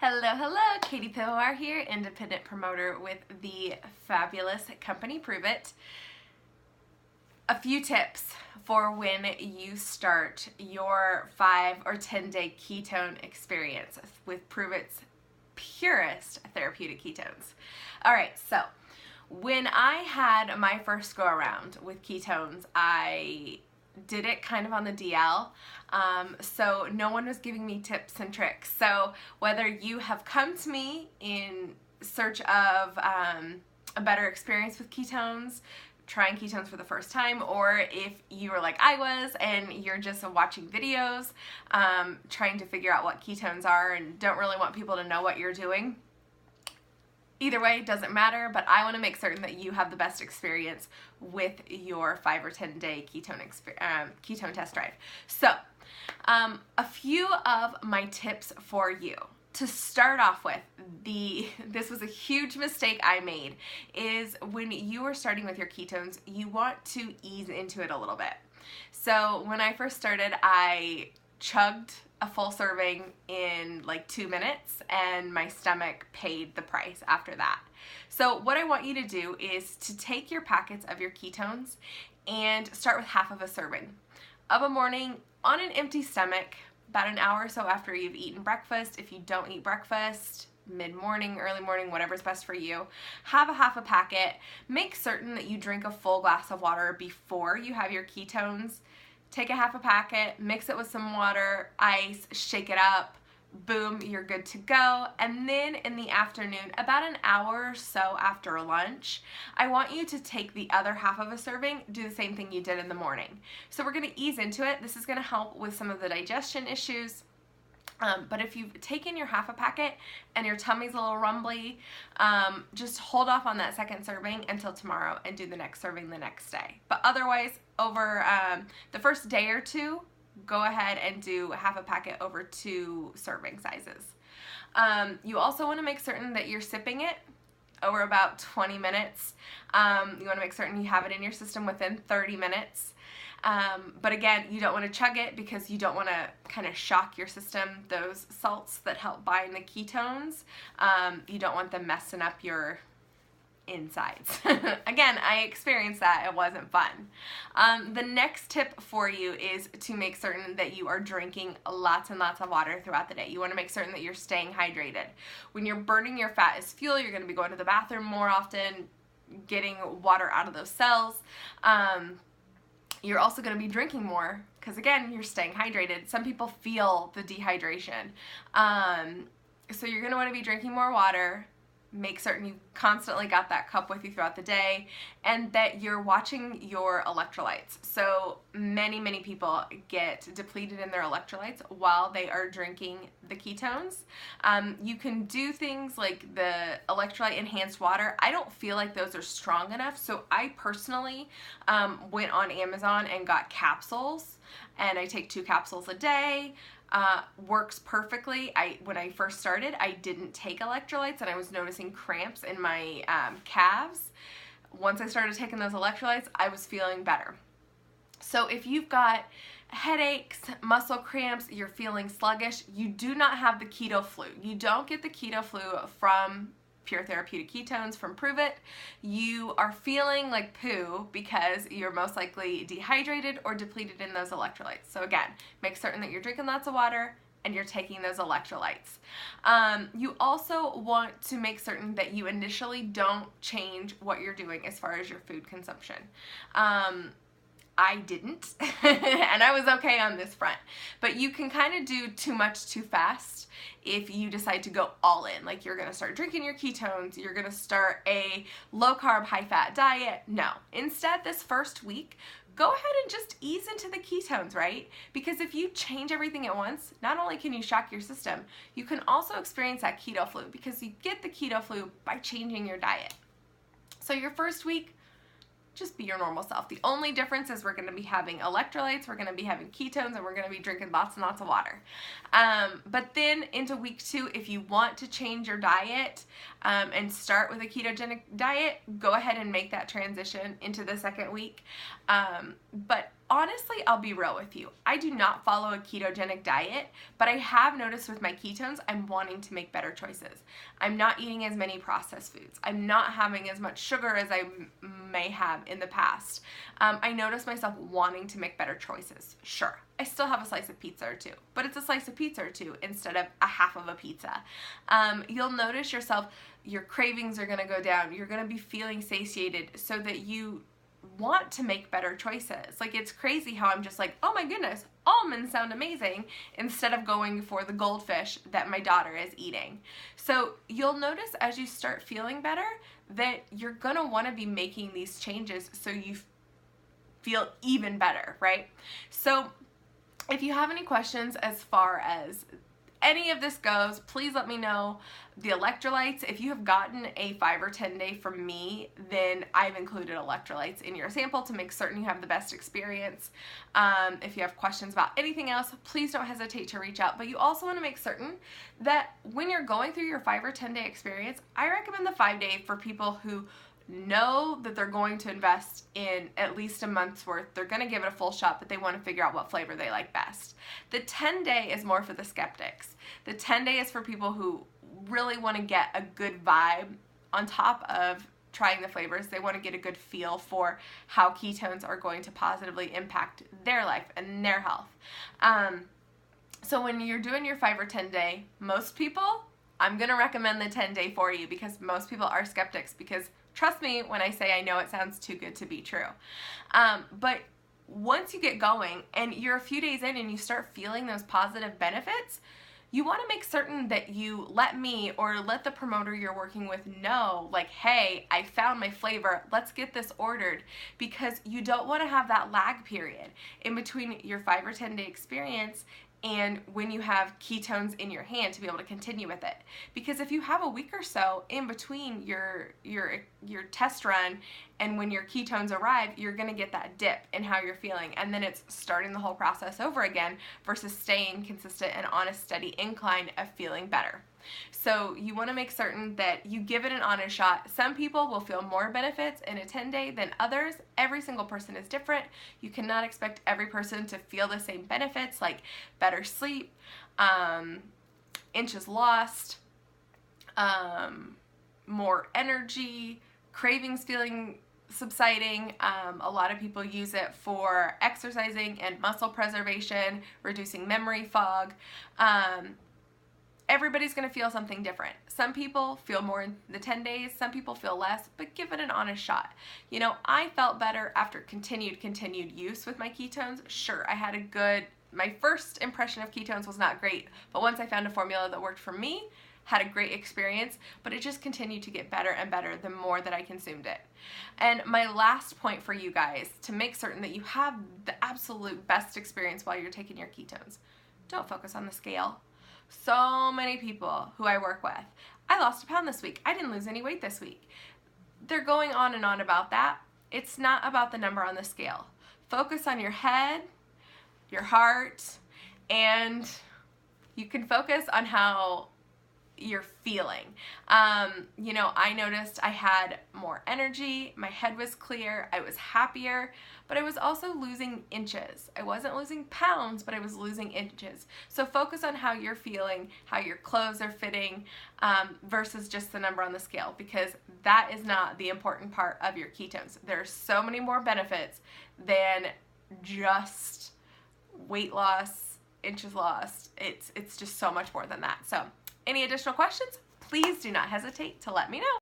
Hello, Katie Pilar here, independent promoter with the fabulous company Prove It. A few tips for when you start your 5 or 10 day ketone experience with Prove It's purest therapeutic ketones. Alright, so when I had my first go around with ketones, I did it kind of on the DL, so no one was giving me tips and tricks. So whether you have come to me in search of a better experience with ketones, trying ketones for the first time, or if you were like I was and you're just watching videos, trying to figure out what ketones are and don't really want people to know what you're doing, either way, it doesn't matter, but I want to make certain that you have the best experience with your 5 or 10 day ketone test drive. So, a few of my tips for you. To start off with, this was a huge mistake I made, is when you are starting with your ketones, you want to ease into it a little bit. So when I first started, I chugged a full serving in like 2 minutes and my stomach paid the price after that. So what I want you to do is to take your packets of your ketones and start with half of a serving of a morning on an empty stomach, about an hour or so after you've eaten breakfast. If you don't eat breakfast, mid-morning, early morning, whatever's best for you, have a half a packet. Make certain that you drink a full glass of water before you have your ketones. Take a half a packet, mix it with some water, ice, shake it up, boom, you're good to go. And then in the afternoon, about an hour or so after lunch, I want you to take the other half of a serving, do the same thing you did in the morning. So we're going to ease into it. This is going to help with some of the digestion issues. But if you've taken your half a packet and your tummy's a little rumbly, just hold off on that second serving until tomorrow and do the next serving the next day. But otherwise, over the first day or two, go ahead and do half a packet over 2 serving sizes. You also want to make certain that you're sipping it over about 20 minutes. You want to make certain you have it in your system within 30 minutes. But again, you don't want to chug it because you don't want to kind of shock your system. Those salts that help bind the ketones, you don't want them messing up your insides. Again, I experienced that. It wasn't fun. The next tip for you is to make certain that you are drinking lots and lots of water throughout the day. You want to make certain that you're staying hydrated. When you're burning your fat as fuel, you're going to be going to the bathroom more often, getting water out of those cells. You're also going to be drinking more because, again, you're staying hydrated. Some people feel the dehydration. So you're going to want to be drinking more water. Make certain you constantly got that cup with you throughout the day and that you're watching your electrolytes. So many people get depleted in their electrolytes while they are drinking the ketones. You can do things like the electrolyte enhanced water. I don't feel like those are strong enough, so I personally went on Amazon and got capsules, and I take 2 capsules a day. Works perfectly. When I first started, I didn't take electrolytes and I was noticing cramps in my calves. Once I started taking those electrolytes, I was feeling better. So if you've got headaches, muscle cramps, you're feeling sluggish, you do not have the keto flu. You don't get the keto flu from pure therapeutic ketones from Prove It. You are feeling like poo because you're most likely dehydrated or depleted in those electrolytes. So again, make certain that you're drinking lots of water and you're taking those electrolytes. You also want to make certain that you initially don't change what you're doing as far as your food consumption. I didn't, and I was okay on this front. But you can kind of do too much too fast if you decide to go all in. Like you're going to start drinking your ketones, you're going to start a low carb, high fat diet. No. Instead, this first week, go ahead and just ease into the ketones, right? Because if you change everything at once, not only can you shock your system, you can also experience that keto flu because you get the keto flu by changing your diet. So your first week, just be your normal self. The only difference is we're going to be having electrolytes, we're going to be having ketones, and we're going to be drinking lots and lots of water. But then into week 2, if you want to change your diet and start with a ketogenic diet, go ahead and make that transition into the second week. But honestly, I'll be real with you. I do not follow a ketogenic diet, but I have noticed with my ketones, I'm wanting to make better choices. I'm not eating as many processed foods. I'm not having as much sugar as I may have in the past. I notice myself wanting to make better choices. Sure, I still have a slice of pizza or two, but it's a slice of pizza or two instead of a half of a pizza. You'll notice yourself, your cravings are gonna go down. You're gonna be feeling satiated so that you want to make better choices. Like, it's crazy how I'm just like, oh my goodness, almonds sound amazing, instead of going for the goldfish that my daughter is eating. So you'll notice as you start feeling better that you're gonna want to be making these changes so you feel even better, right? So if you have any questions as far as any of this goes, please let me know. The electrolytes, if you have gotten a 5 or 10 day from me, then I've included electrolytes in your sample to make certain you have the best experience. If you have questions about anything else, please don't hesitate to reach out. But you also want to make certain that when you're going through your 5 or 10 day experience, I recommend the 5 day for people who know that they're going to invest in at least a month's worth. They're going to give it a full shot, but they want to figure out what flavor they like best. The 10 day is more for the skeptics. The 10 day is for people who really want to get a good vibe on top of trying the flavors. They want to get a good feel for how ketones are going to positively impact their life and their health. So when you're doing your 5 or 10 day, most people, I'm going to recommend the 10 day for you, because most people are skeptics, because trust me when I say I know it sounds too good to be true. But once you get going and you're a few days in and you start feeling those positive benefits, you want to make certain that you let me or let the promoter you're working with know, like, hey, I found my flavor, let's get this ordered, because you don't want to have that lag period in between your 5 or 10 day experience and when you have ketones in your hand to be able to continue with it. Because if you have a week or so in between your test run and when your ketones arrive, you're gonna get that dip in how you're feeling, and then it's starting the whole process over again versus staying consistent and on a steady incline of feeling better. So you want to make certain that you give it an honest shot. Some people will feel more benefits in a 10 day than others. Every single person is different. You cannot expect every person to feel the same benefits, like better sleep, inches lost, more energy, cravings feeling subsiding. A lot of people use it for exercising and muscle preservation, reducing memory fog. Everybody's going to feel something different. Some people feel more in the 10 days, some people feel less, but give it an honest shot. You know, I felt better after continued use with my ketones. Sure, I had my first impression of ketones was not great, but once I found a formula that worked for me, had a great experience, but it just continued to get better and better the more that I consumed it. And my last point for you guys, to make certain that you have the absolute best experience while you're taking your ketones, don't focus on the scale. So many people who I work with, I lost 1 pound this week. I didn't lose any weight this week. They're going on and on about that. It's not about the number on the scale. Focus on your head, your heart, and you can focus on how you're feeling. You know, I noticed I had more energy, my head was clear, I was happier, but I was also losing inches. I wasn't losing pounds, but I was losing inches. So focus on how you're feeling, how your clothes are fitting, versus just the number on the scale, because that is not the important part of your ketones. There are so many more benefits than just weight loss, inches lost. It's just so much more than that. So any additional questions, please do not hesitate to let me know.